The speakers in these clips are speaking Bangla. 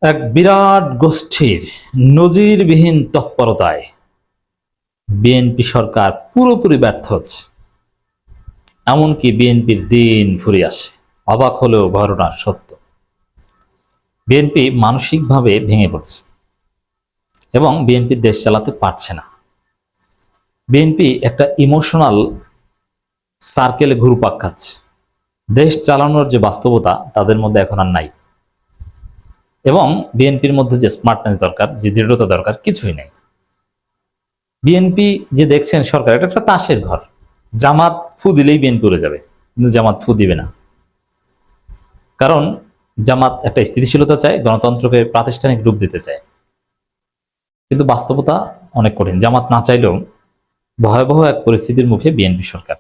এক বিরাট গোষ্ঠীর নজিরবিহীন তৎপরতায় বিএনপি সরকার পুরোপুরি ব্যর্থ হচ্ছে। এমনকি বিএনপির দিন ফুরিয়ে আসে। অবাক হলেও ঘটনা সত্য। বিএনপি মানসিকভাবে ভেঙে পড়ছে এবং বিএনপি দেশ চালাতে পারছে না। বিএনপি একটা ইমোশনাল সার্কেলে ঘুরপাক খাচ্ছে। দেশ চালানোর যে বাস্তবতা তাদের মধ্যে এখন আর নাই, এবং বিএনপির মধ্যে যে স্মার্টনেস দরকার, যে দৃঢ়তা দরকার, কিছুই নেই। বিএনপি যে দেখছেন সরকার, এটা একটা তাসের ঘর। জামাত ফু দিলেই বিএনপি উড়ে যাবে, কিন্তু জামাত ফু দিবে না। কারণ জামাত একটা স্থিতিশীলতা চায়, গণতন্ত্রকে প্রাতিষ্ঠানিক রূপ দিতে চায়। কিন্তু বাস্তবতা অনেক কঠিন। জামাত না চাইলেও ভয়াবহ এক পরিস্থিতির মুখে বিএনপি সরকার,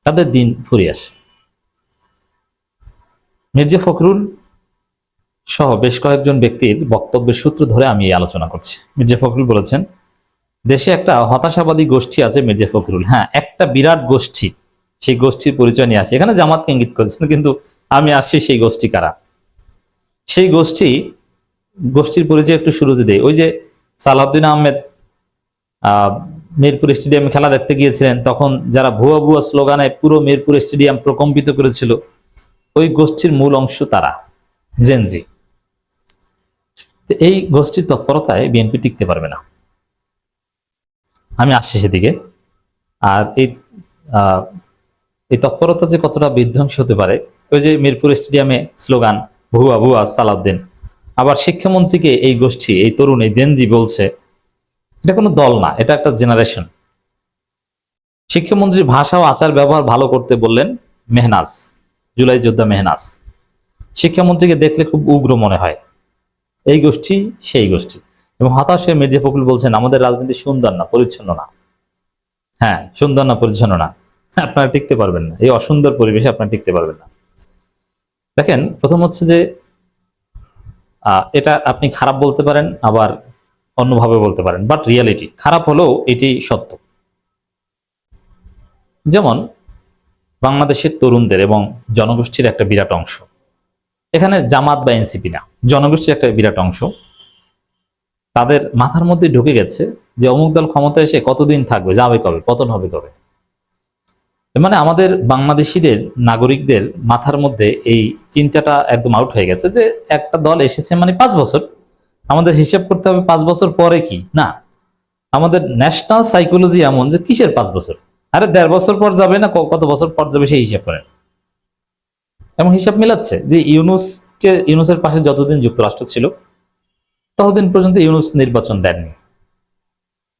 তাদের দিন ফুরিয়ে আসে। মির্জা ফখরুল সহ বেশ কয়েকজন ব্যক্তির বক্তব্যের সূত্র ধরে আমি এই আলোচনা করছি। মির্জা ফখরুল বলেছেন, দেশে একটা হতাশাবাদী গোষ্ঠী আছে। মির্জা ফখরুল, হ্যাঁ, একটা বিরাট গোষ্ঠী, সেই গোষ্ঠীর পরিচয় নিয়ে আসে। এখানে জামাতকে ইঙ্গিত করেছেন, কিন্তু আমি আসছি সেই গোষ্ঠী কারা। সেই গোষ্ঠীর পরিচয় একটু শুরুতে দেয়। ওই যে সালাউদ্দিন আহমেদ মিরপুর স্টেডিয়ামে খেলা দেখতে গিয়েছিলেন, তখন যারা ভুয়া ভুয়া স্লোগানে পুরো মিরপুর স্টেডিয়াম প্রকম্পিত করেছিল, ওই গোষ্ঠীর মূল অংশ তারা, জেনজি। এই গোষ্ঠীর তৎপরতায় বিএনপি টিকতে পারবে না। আমি আসছি সেদিকে। আর এই তৎপরতা যে কতটা বিধ্বংসী হতে পারে, ওই যে মিরপুর স্টেডিয়ামে স্লোগান ভুয়া ভুয়া সালাউদ্দিন, আবার শিক্ষামন্ত্রীকে এই গোষ্ঠী, এই তরুণ, এই জেনজি বলছে। এটা কোনো দল না, এটা একটা জেনারেশন। শিক্ষামন্ত্রীর ভাষা ও আচার ব্যবহার ভালো করতে বললেন মেহনাজ, জুলাই যোদ্ধা মেহনাজ। শিক্ষামন্ত্রীকে দেখলে খুব উগ্র মনে হয়। এই গোষ্ঠী সেই গোষ্ঠী। এবং হতাশ হয়ে মির্জা ফখরুল বলছেন, আমাদের রাজনীতি সুন্দর না, পরিচ্ছন্ন না। হ্যাঁ, সুন্দর না, পরিচ্ছন্ন না, আপনারা টিকতে পারবেন না। এই অসুন্দর পরিবেশে আপনারা টিকতে পারবেন না। দেখেন, প্রথম হচ্ছে যে এটা আপনি খারাপ বলতে পারেন, আবার অন্যভাবে বলতে পারেন, বাট রিয়ালিটি খারাপ হলেও এটি সত্য। যেমন বাংলাদেশের তরুণদের এবং জনগোষ্ঠীর একটা বিরাট অংশ, এখানে জামাত বা এনসিপি না, জনগোষ্ঠীর একটা বিরাট অংশ, তাদের মাথার মধ্যে ঢুকে গেছে যে অমুক দল ক্ষমতায় এসে কতদিন থাকবে, যাবে কবে, পতন হবে কবে। মানে আমাদের বাংলাদেশিদের, নাগরিকদের মাথার মধ্যে এই চিন্তাটা একদম আউট হয়ে গেছে যে একটা দল এসেছে মানে 5 বছর, আমাদের হিসাব করতে হবে 5 বছর পরে কি না। আমাদের ন্যাশনাল সাইকোলজি এমন যে কিসের 5 বছর, আরে 1.5 বছর পর যাবে না, কত বছর পর যাবে সেই হিসাব করেন। এমন হিসাব মিলাচ্ছে যে ইউনূসের পাশে যতদিন যুক্তরাষ্ট্র ছিল ততদিন পর্যন্ত ইউনূস নির্বাচন দেননি।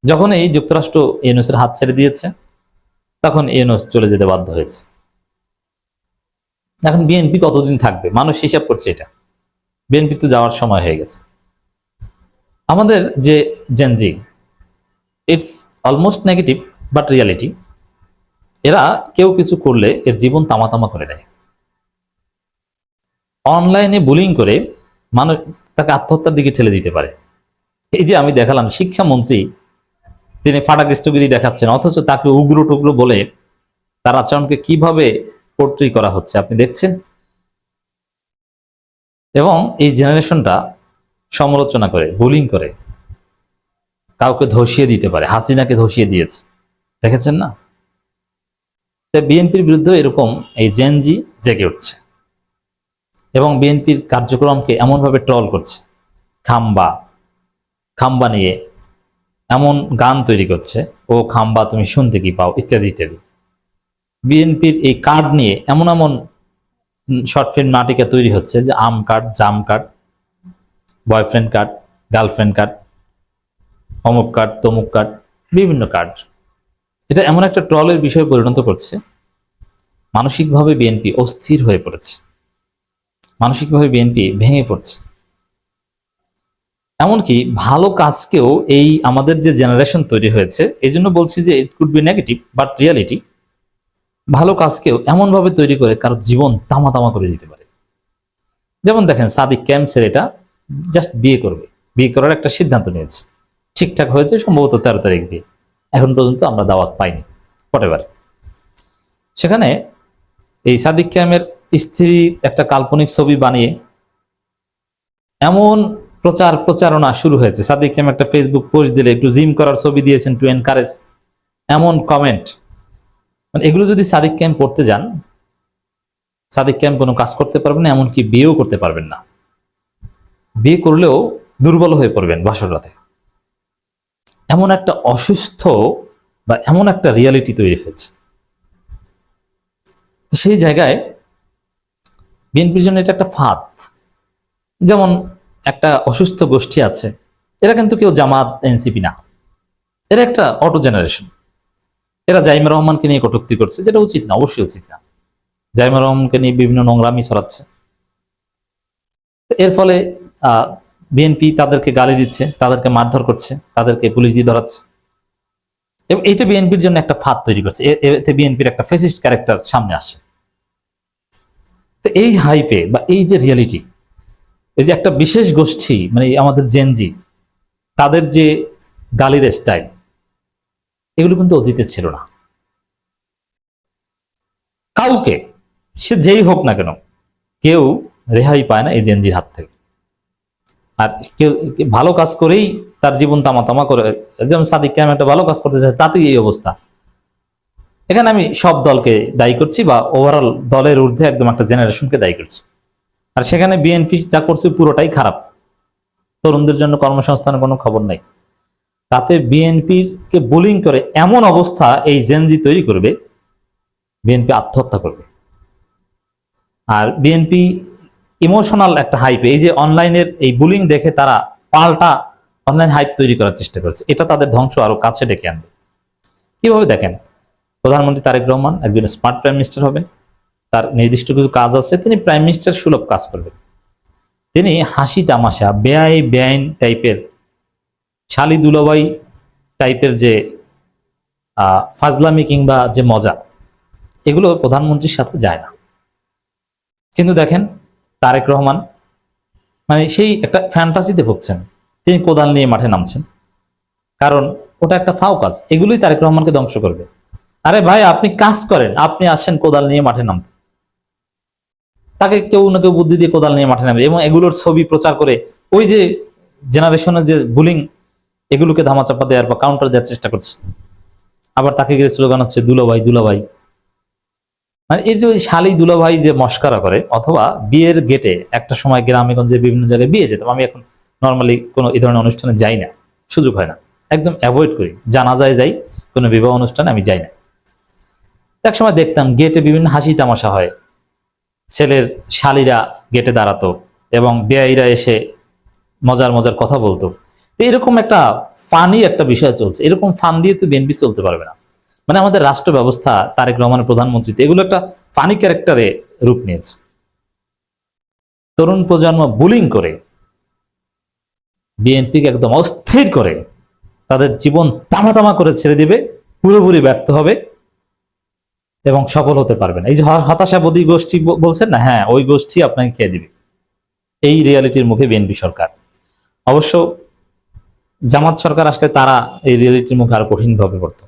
যখন এই যুক্তরাষ্ট্র ইউনূসের হাত ছেড়ে দিয়েছে, তখন ইউনূস চলে যেতে বাধ্য হয়েছে। এখন বিএনপি কতদিন থাকবে, মানুষ হিসাব করছে এটা। বিএনপি তো যাওয়ার সময় হয়ে গেছে। আমাদের যে Gen Z, it's almost negative but reality. এরা কেউ কিছু করলে এর জীবন তামাতামা করে দেয়। অনলাইনে বুলিং করে মানুষ তাকে আত্মহত্যার দিকে ঠেলে দিতে পারে। এই যে আমি দেখালাম শিক্ষামন্ত্রী, তিনি ফাটাকৃষ্টগিরি দেখাচ্ছেন, অথচ তাকে উগ্র টুগ্র বলে তার আচরণকে কিভাবে পোর্ট্রি করা হচ্ছে আপনি দেখছেন। এবং এই জেনারেশনটা সমালোচনা করে, বুলিং করে, কাউকে ধসিয়ে দিতে পারে। হাসিনাকে ধসিয়ে দিয়েছে, দেখেছেন না? বিএনপির বিরুদ্ধে এরকম এই জেনজি জেগে উঠছে এবং বিএনপির কার্যক্রমকে এমনভাবে ট্রল করছে। খাম্বা খাম্বা নিয়ে এমন গান তৈরি করছে, ও খাম্বা তুমি শুনতে কি পাও, ইত্যাদি ইত্যাদি। বিএনপির এই কার্ড নিয়ে এমন এমন শর্ট ফিল্ম নাটিকা তৈরি হচ্ছে যে আম কার্ড, জাম card, boyfriend card, girlfriend card, অমুক কার্ড, তমুক কার্ড, বিভিন্ন কার্ড। এটা এমন একটা ট্রলের বিষয়ে পরিণত করছে। মানসিকভাবে বিএনপি অস্থির হয়ে পড়েছে, মানসিকভাবে বিএনপি ভেঙে পড়ছে। এমনকি ভালো কাজকেও, এই আমাদের যে জেনারেশন তৈরি হয়েছে, এই জন্য বলছি যে it could be negative but reality, ভালো কাজকেও এমনভাবে তৈরি করে কারো জীবন তামা তামা করে দিতে পারে। যেমন দেখেন, সাদিক ক্যাম্প ছেলেটা জাস্ট বিয়ে করবে, বিয়ে করার একটা সিদ্ধান্ত নিয়েছে, ঠিকঠাক হয়েছে, সম্ভবত 13 তারিখ বিয়ে, এখন পর্যন্ত আমরা দাওয়াত পাইনি, হোয়াটএভার। সেখানে এই সাদিক ক্যাম্পের স্ত্রী একটা কাল্পনিক ছবি বানিয়ে এমন প্রচারণা শুরু হয়েছে, সাদিক কায়েম একটা ফেসবুক পোস্ট দিলে একটু জিম করার ছবি দিয়েছেন টু এনকারেজ, এমন কমেন্ট। মানে এগুলো যদি সাদিক কায়েম পড়তে যান, সাদিক কায়েম কোনো কাজ করতে পারবেন না, এমনকি বিয়েও করতে পারবেন না। বিয়ে করলেও দুর্বল হয়ে পড়বেন বাসর রাতে। এমন একটা অসুস্থ বা এমন একটা রিয়ালিটি তৈরি হয়েছে। সেই জায়গায় বিএনপির জন্য এটা একটা ফাঁদ। যেমন একটা অসুস্থ গোষ্ঠী আছে, এরা কিন্তু কেউ জামাত এনসিপি না, এরা একটা অটো জেনারেশন। এরা জাইমা রহমানকে নিয়ে কটূক্তি করছে, যেটা উচিত না, অবশ্যই উচিত না। জাইমা রহমানকে নিয়ে বিভিন্ন নোংরামি ছড়াচ্ছে। এর ফলে বিএনপি তাদেরকে গালি দিচ্ছে, তাদেরকে মারধর করছে, তাদেরকে পুলিশ দিয়ে ধরাচ্ছে। এবং এইটা বিএনপির জন্য একটা ফাঁদ তৈরি করছে, এতে বিএনপির একটা ফেসিস্ট ক্যারেক্টার সামনে আসে। তো এই হাইপে বা এই যে রিয়ালিটি, এই যে একটা বিশেষ গোষ্ঠী, মানে আমাদের জেনজি, তাদের যে গালির স্টাইল, এগুলো কিন্তু অতীতে ছিল না। কাউকে, সে যেই হোক না কেন, কেউ রেহাই পায় না এই জেনজির হাত থেকে। আর কেউ ভালো কাজ করেই তার জীবন তামা তামা করে, যেমন সাদিক কায়েম একটা ভালো কাজ করতে চায়, তাতেই এই অবস্থা। এখানে আমি সব দলকে দায়ী করছি, বা ওভারঅল দলের ঊর্ধ্বে একদম একটা জেনারেশনকে দায়ী করছি। আর সেখানে বিএনপি যা করছে পুরোটাই খারাপ। তরুণদের জন্য কর্মসংস্থানের কোনো খবর নাই। তাতে বিএনপির কে বুলিং করে এমন অবস্থা এই জেনজি তৈরি করবে, বিএনপি আত্মহত্যা করবে। আর বিএনপি ইমোশনাল একটা হাইপ, এই যে অনলাইনের এই বুলিং দেখে তারা পাল্টা অনলাইন হাইপ তৈরি করার চেষ্টা করছে, এটা তাদের ধ্বংস আরো কাছে ডেকে আনবে। কিভাবে দেখেন, প্রধানমন্ত্রী তারেক রহমান একজন স্মার্ট প্রাইম মিনিস্টার হবেন, তার নির্দিষ্ট কিছু কাজ আছে, তিনি প্রাইম মিনিস্টার সুলভ কাজ করবেন। তিনি হাসি তামাশা, বেআইন টাইপের, শালি দুলাভাই টাইপের যে ফাজলামি কিংবা যে মজা, এগুলো প্রধানমন্ত্রীর সাথে যায় না। কিন্তু দেখেন তারেক রহমান মানে সেই একটা ফ্যান্টাসিতে ভুগছেন, তিনি কোদাল নিয়ে মাঠে নামছেন, কারণ ওটা একটা ফাও কাজ, এগুলোই তারেক রহমানকে ধ্বংস করবে। আরে ভাই, আপনি কাজ করেন, আপনি আসছেন কোদাল নিয়ে মাঠে নামতে, তাকে কেউ না কেউ বুদ্ধি দিয়ে কোদাল নিয়ে মাঠে নামবে, এবং এগুলোর ছবি প্রচার করে ওই যে জেনারেশনের যে বুলিং, এগুলোকে ধামাচাপা দেওয়ার বা কাউন্টার দেওয়ার চেষ্টা করছে। আবার তাকে গিয়ে স্লোগান হচ্ছে দুলাভাই দুলাভাই। মানে এর যে ওই শালি দুলাভাই যে মস্কারা করে, অথবা বিয়ের গেটে একটা সময় গ্রামে গঞ্জে বিভিন্ন জায়গায় বিয়ে যেতাম, আমি এখন নর্মালি কোনো এই ধরনের অনুষ্ঠানে যাই না, সুযোগ হয় না, একদম অ্যাভয়েড করি। জানাজায় যাই, কোনো বিবাহ অনুষ্ঠানে আমি যাই না। এক সময় দেখতাম গেটে বিভিন্ন হাসি তামাশা হয়, ছেলের শালিরা গেটে দাঁড়াতো এবং বেয়াইরা এসে মজার মজার কথা বলতো। তো এরকম একটা ফানি একটা বিষয় চলছে, এরকম ফান দিয়ে তো বিএনপি চলতে পারবে না। মানে আমাদের রাষ্ট্র ব্যবস্থা, তারেক রহমানের প্রধানমন্ত্রীতে, এগুলো একটা ফানি ক্যারেক্টারে রূপ নিয়েছে। তরুণ প্রজন্ম বুলিং করে বিএনপিকে একদম অস্থির করে তাদের জীবন তামা তামা করে ছেড়ে দিবে, পুরোপুরি ব্যর্থ হবে এবং সফল হতে পারবে না। এই যে হতাশাবাদী গোষ্ঠী বলছেন না, হ্যাঁ, ওই গোষ্ঠী আপনাকে খেয়ে দিবে। এই রিয়ালিটির মুখে বিএনপি সরকার। অবশ্য জামাত সরকার আসলে তারা এই রিয়ালিটির মুখে আরো কঠিনভাবে পড়তো।